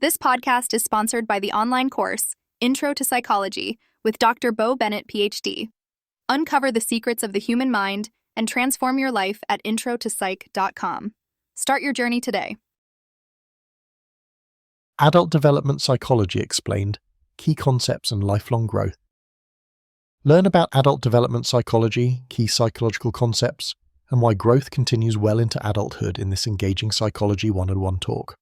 This podcast is sponsored by the online course, Intro to Psychology, with Dr. Bo Bennett, PhD. Uncover the secrets of the human mind and transform your life at introtopsych.com. Start your journey today. Adult Development Psychology Explained, Key Concepts and Lifelong Growth. Learn about adult development psychology, key psychological concepts, and why growth continues well into adulthood in this engaging Psychology 101 talk.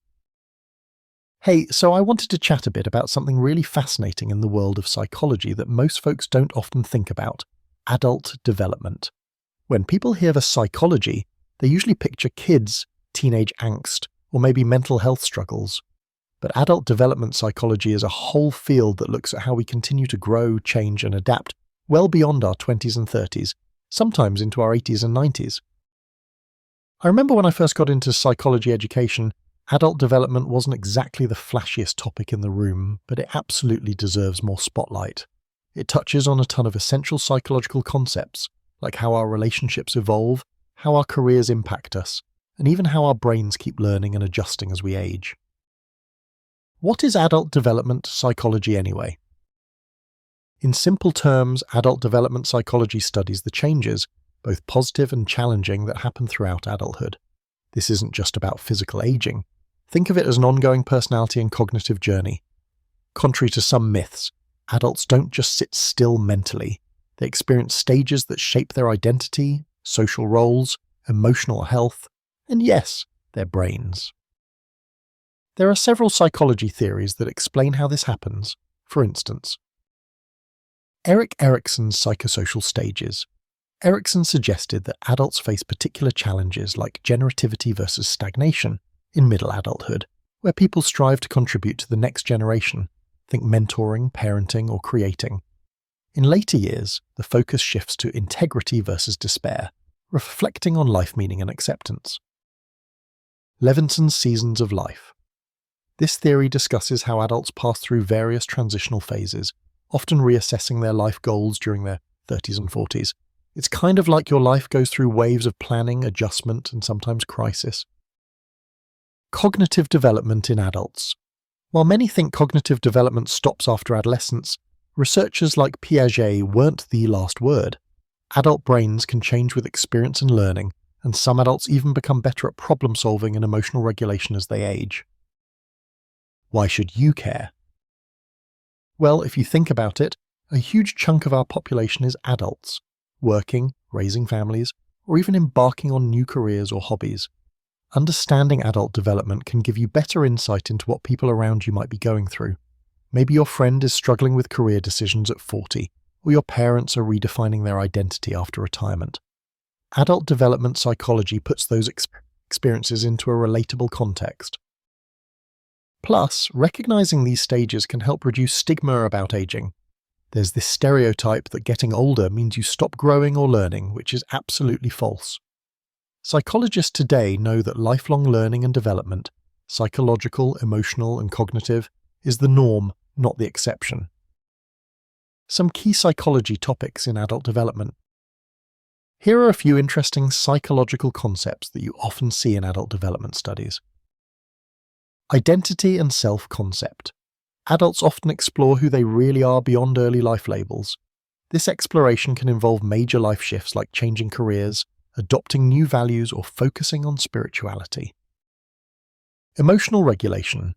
Hey, so I wanted to chat a bit about something really fascinating in the world of psychology that most folks don't often think about: adult development. When people hear the psychology, they usually picture kids, teenage angst, or maybe mental health struggles. But adult development psychology is a whole field that looks at how we continue to grow, change, and adapt well beyond our 20s and 30s, sometimes into our 80s and 90s. I remember when I first got into psychology education, adult development wasn't exactly the flashiest topic in the room, but it absolutely deserves more spotlight. It touches on a ton of essential psychological concepts, like how our relationships evolve, how our careers impact us, and even how our brains keep learning and adjusting as we age. What is adult development psychology anyway? In simple terms, adult development psychology studies the changes, both positive and challenging, that happen throughout adulthood. This isn't just about physical aging. Think of it as an ongoing personality and cognitive journey. Contrary to some myths, adults don't just sit still mentally. They experience stages that shape their identity, social roles, emotional health, and yes, their brains. There are several psychology theories that explain how this happens. For instance, Erik Erikson's psychosocial stages. Erikson suggested that adults face particular challenges like generativity versus stagnation in middle adulthood, where people strive to contribute to the next generation, think mentoring, parenting, or creating. In later years, the focus shifts to integrity versus despair, reflecting on life meaning and acceptance. Levinson's seasons of life. This theory discusses how adults pass through various transitional phases, often reassessing their life goals during their 30s and 40s. It's kind of like your life goes through waves of planning, adjustment, and sometimes crisis. Cognitive development in adults. While many think cognitive development stops after adolescence, researchers like Piaget weren't the last word. Adult brains can change with experience and learning, and some adults even become better at problem solving and emotional regulation as they age. Why should you care? Well, if you think about it, a huge chunk of our population is adults, working, raising families, or even embarking on new careers or hobbies. Understanding adult development can give you better insight into what people around you might be going through. Maybe your friend is struggling with career decisions at 40, or your parents are redefining their identity after retirement. Adult development psychology puts those experiences into a relatable context. Plus, recognizing these stages can help reduce stigma about aging. There's this stereotype that getting older means you stop growing or learning, which is absolutely false. Psychologists today know that lifelong learning and development, psychological, emotional, and cognitive, is the norm, not the exception. Some key psychology topics in adult development. Here are a few interesting psychological concepts that you often see in adult development studies. Identity and self-concept. Adults often explore who they really are beyond early life labels. This exploration can involve major life shifts like changing careers, adopting new values, or focusing on spirituality. Emotional regulation.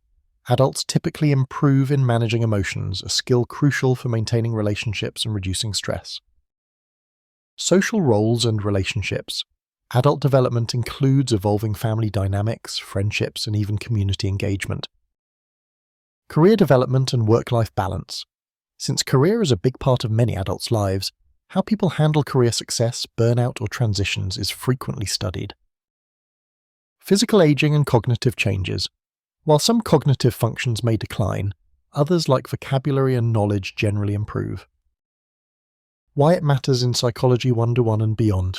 Adults typically improve in managing emotions, a skill crucial for maintaining relationships and reducing stress. Social roles and relationships. Adult development includes evolving family dynamics, friendships, and even community engagement. Career development and work-life balance. Since career is a big part of many adults' lives, how people handle career success, burnout, or transitions is frequently studied. Physical aging and cognitive changes. While some cognitive functions may decline, others like vocabulary and knowledge generally improve. Why it matters in Psychology 101 and beyond.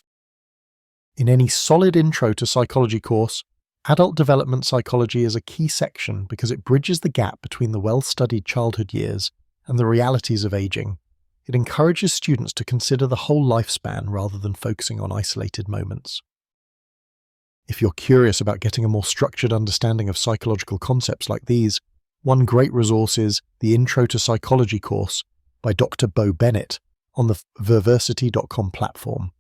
In any solid intro to psychology course, adult development psychology is a key section because it bridges the gap between the well-studied childhood years and the realities of aging. It encourages students to consider the whole lifespan rather than focusing on isolated moments. If you're curious about getting a more structured understanding of psychological concepts like these, One great resource is the Intro to Psychology course by Dr. Bo Bennett on the Verversity.com platform.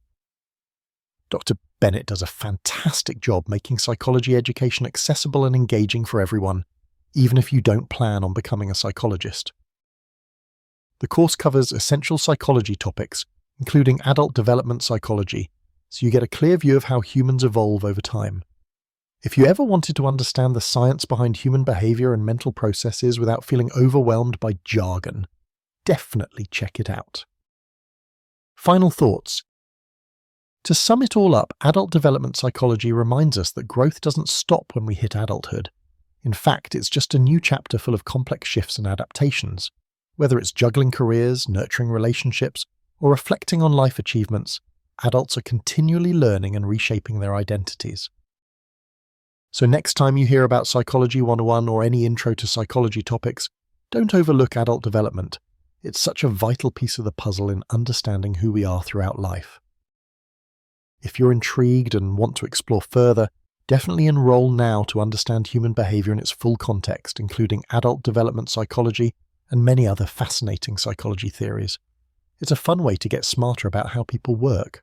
Dr. Bennett does a fantastic job making psychology education accessible and engaging for everyone, even if you don't plan on becoming a psychologist. The course covers essential psychology topics, including adult development psychology, so you get a clear view of how humans evolve over time. If you ever wanted to understand the science behind human behavior and mental processes without feeling overwhelmed by jargon, definitely check it out. Final thoughts. To sum it all up, adult development psychology reminds us that growth doesn't stop when we hit adulthood. In fact, it's just a new chapter full of complex shifts and adaptations. Whether it's juggling careers, nurturing relationships, or reflecting on life achievements, adults are continually learning and reshaping their identities. So next time you hear about Psychology 101 or any intro to psychology topics, don't overlook adult development. It's such a vital piece of the puzzle in understanding who we are throughout life. If you're intrigued and want to explore further, definitely enroll now to understand human behavior in its full context, including adult development psychology and many other fascinating psychology theories. It's a fun way to get smarter about how people work.